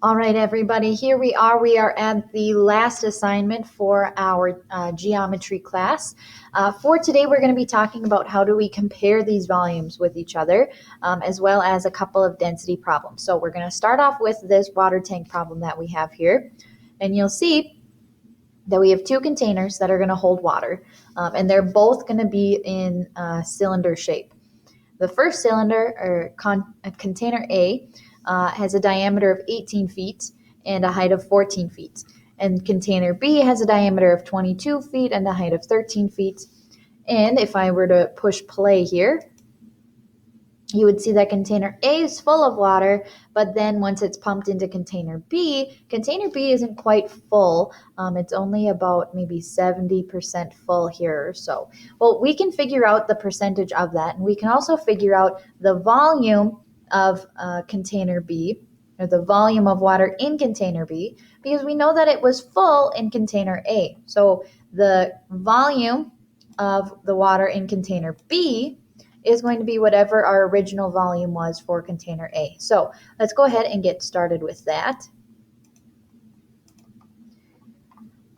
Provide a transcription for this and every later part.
All right, everybody, here we are. We are at the last assignment for our geometry class. For today, we're going to be talking about how do we compare these volumes with each other, as well as a couple of density problems. So we're going to start off with this water tank problem that we have here. And you'll see that we have two containers that are going to hold water, and they're both going to be in cylinder shape. The first cylinder, or container A, has a diameter of 18 feet and a height of 14 feet. And container B has a diameter of 22 feet and a height of 13 feet. And if I were to push play here, you would see that container A is full of water, but then once it's pumped into container B isn't quite full. It's only about maybe 70% full here or so. Well, we can figure out the percentage of that, and we can also figure out the volume of container B, or the volume of water in container B, because we know that it was full in container A. So the volume of the water in container B is going to be whatever our original volume was for container A. So let's go ahead and get started with that.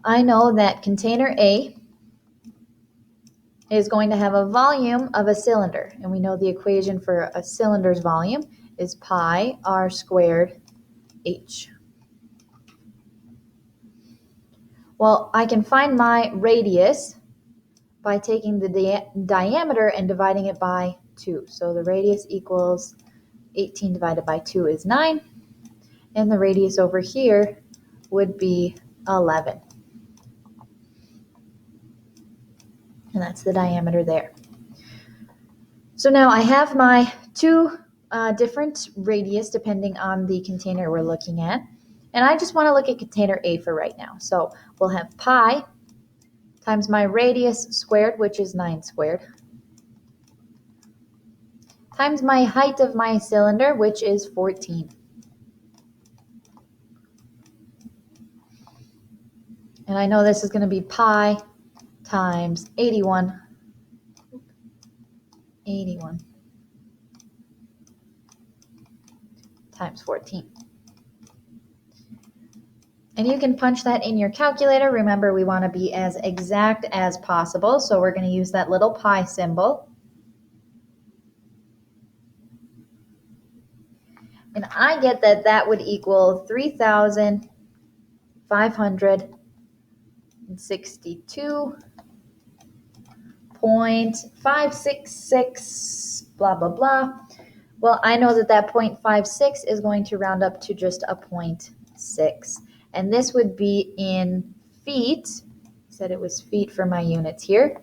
I know that container A is going to have a volume of a cylinder, and we know the equation for a cylinder's volume is pi r squared h. Well, I can find my radius by taking the diameter and dividing it by 2. So the radius equals 18 divided by 2 is 9, and the radius over here would be 11. And that's the diameter there. So now I have my two different radius depending on the container we're looking at. And I just want to look at container A for right now. So we'll have pi times my radius squared, which is 9 squared, times my height of my cylinder, which is 14. And I know this is going to be pi times 81 times 14. And you can punch that in your calculator. Remember, we want to be as exact as possible, so we're going to use that little pi symbol. And I get that that would equal 3,562.566, blah, blah, blah. Well, I know that that 0.56 is going to round up to just a 0.6. And this would be in feet. I said it was feet for my units here.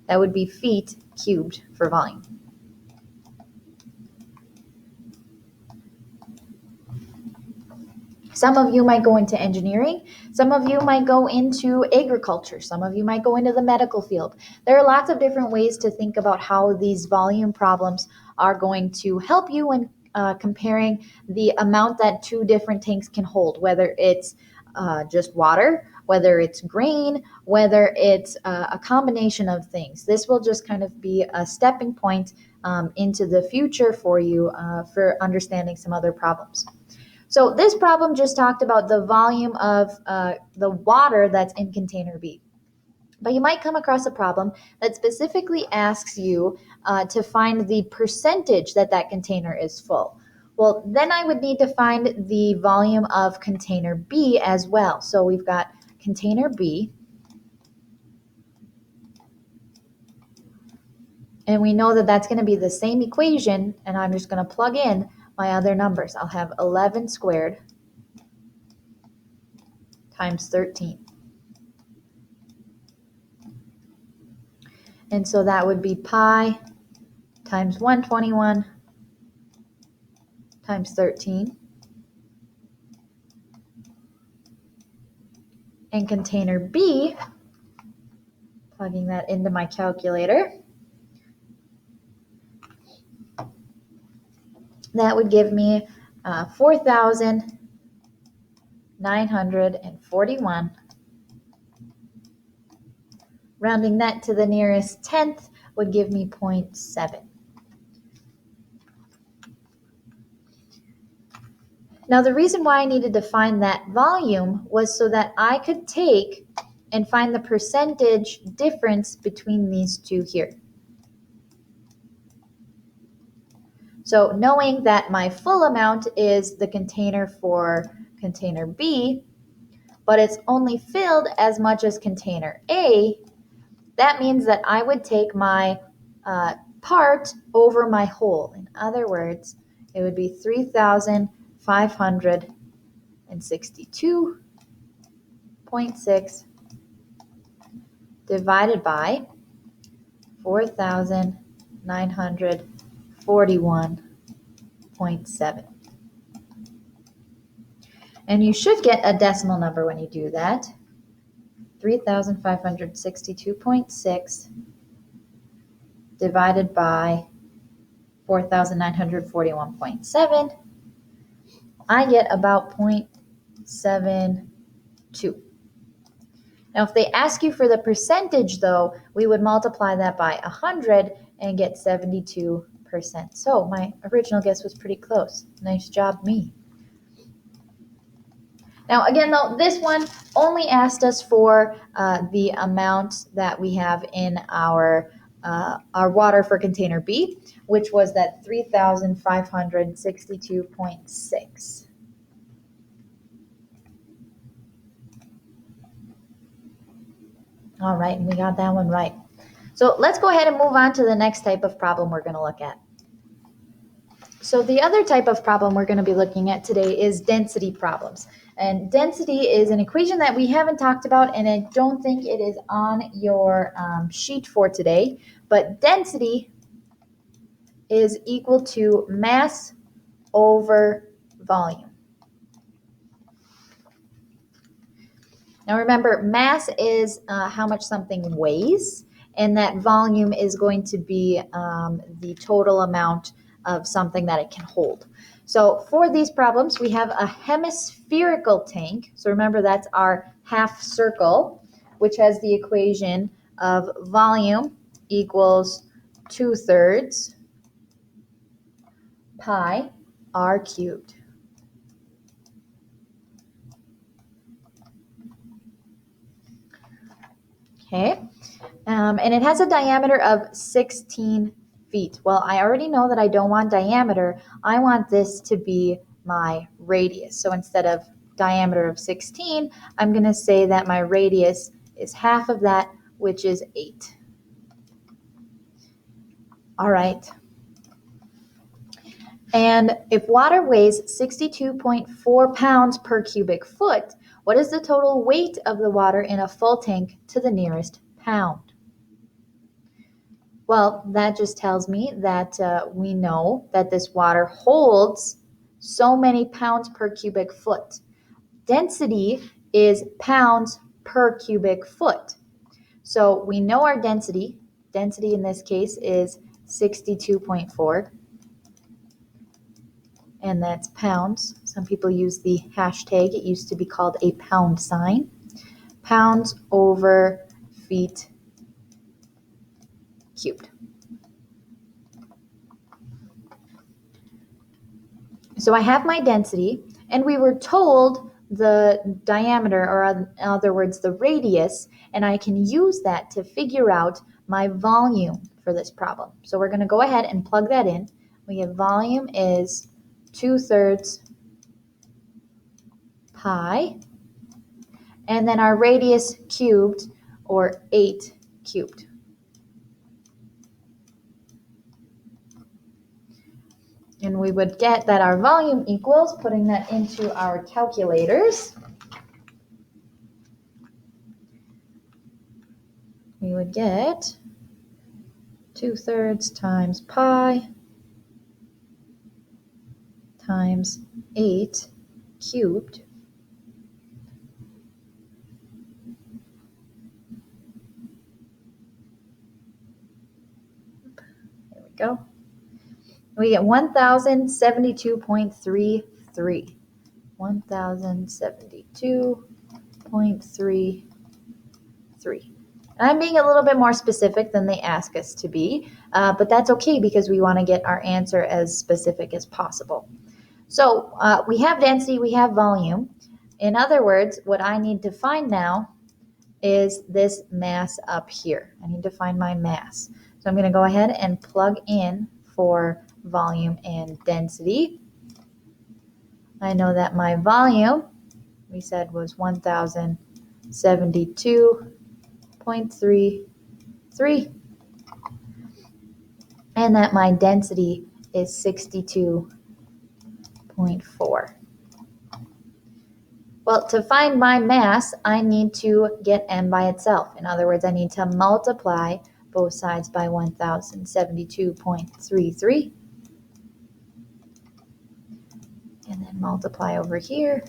That would be feet cubed for volume. Some of you might go into engineering. Some of you might go into agriculture. Some of you might go into the medical field. There are lots of different ways to think about how these volume problems are going to help you when comparing the amount that two different tanks can hold, whether it's just water, whether it's grain, whether it's a combination of things. This will just kind of be a stepping point into the future for you for understanding some other problems. So this problem just talked about the volume of the water that's in container B. But you might come across a problem that specifically asks you to find the percentage that that container is full. Well, then I would need to find the volume of container B as well. So we've got container B. And we know that that's going to be the same equation, and I'm just going to plug in my other numbers. I'll have 11 squared times 13. And so that would be pi times 121 times 13. And container B, plugging that into my calculator, that would give me 4,941. Rounding that to the nearest tenth would give me 0.7. Now, the reason why I needed to find that volume was so that I could take and find the percentage difference between these two here. So knowing that my full amount is the container for container B, but it's only filled as much as container A, that means that I would take my part over my whole. In other words, it would be 3,562.6 divided by 4,941.7. And you should get a decimal number when you do that. 3,562.6 divided by 4,941.7. I get about 0.72. Now, if they ask you for the percentage, though, we would multiply that by 100 and get 72%. So my original guess was pretty close. Nice job, me. Now, again, though, this one only asked us for the amount that we have in our water for container B, which was that 3,562.6. All right, and we got that one right. So let's go ahead and move on to the next type of problem we're going to look at. So the other type of problem we're going to be looking at today is density problems. And density is an equation that we haven't talked about, and I don't think it is on your sheet for today. But density is equal to mass over volume. Now remember, mass is how much something weighs, and that volume is going to be the total amount of something that it can hold. So for these problems, we have a hemispherical tank. So remember, that's our half circle, which has the equation of volume equals 2/3 pi r cubed. Okay, and it has a diameter of 16 feet. Well, I already know that I don't want diameter. I want this to be my radius. So instead of diameter of 16, I'm going to say that my radius is half of that, which is 8. All right. And if water weighs 62.4 pounds per cubic foot, what is the total weight of the water in a full tank to the nearest pound? Well, that just tells me that we know that this water holds so many pounds per cubic foot. Density is pounds per cubic foot. So we know our density. Density in this case is 62.4. And that's pounds. Some people use the hashtag. It used to be called a pound sign. Pounds over feet cubed. So I have my density, and we were told the diameter, or in other words, the radius, and I can use that to figure out my volume for this problem. So we're going to go ahead and plug that in. We have volume is 2/3 pi, and then our radius cubed, or 8 cubed. And we would get that our volume equals, putting that into our calculators, we would get 2/3 times pi times 8 cubed there we go. We get 1,072.33. 1,072.33. And I'm being a little bit more specific than they ask us to be, but that's okay because we want to get our answer as specific as possible. So we have density, we have volume. In other words, what I need to find now is this mass up here. I need to find my mass. So I'm going to go ahead and plug in for volume and density. I know that my volume, we said, was 1072.33, and that my density is 62.4. Well, to find my mass, I need to get m by itself. In other words, I need to multiply both sides by 1072.33. And then multiply over here.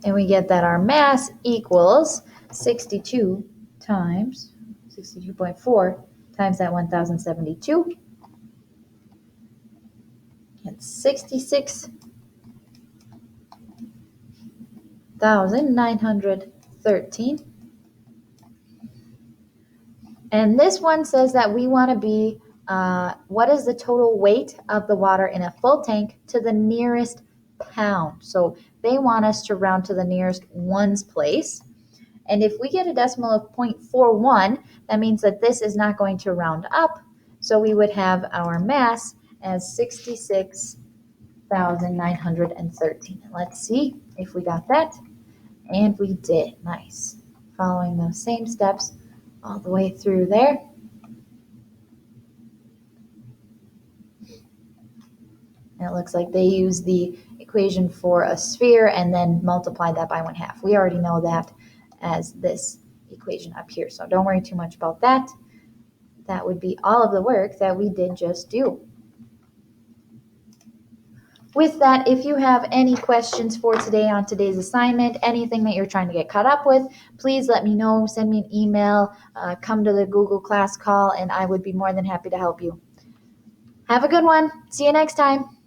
And we get that our mass equals 62 times 62.4 times that 1072. It's 66,913. And this one says that we want to be, what is the total weight of the water in a full tank to the nearest pound? So they want us to round to the nearest ones place. And if we get a decimal of 0.41, that means that this is not going to round up. So we would have our mass as 66,913. Let's see if we got that. And we did. Nice. Following those same steps all the way through there. And it looks like they use the equation for a sphere and then multiply that by 1/2. We already know that as this equation up here, so don't worry too much about that. That would be all of the work that we did just do. With that, if you have any questions for today on today's assignment, anything that you're trying to get caught up with, please let me know. Send me an email, come to the Google class call, and I would be more than happy to help you. Have a good one. See you next time.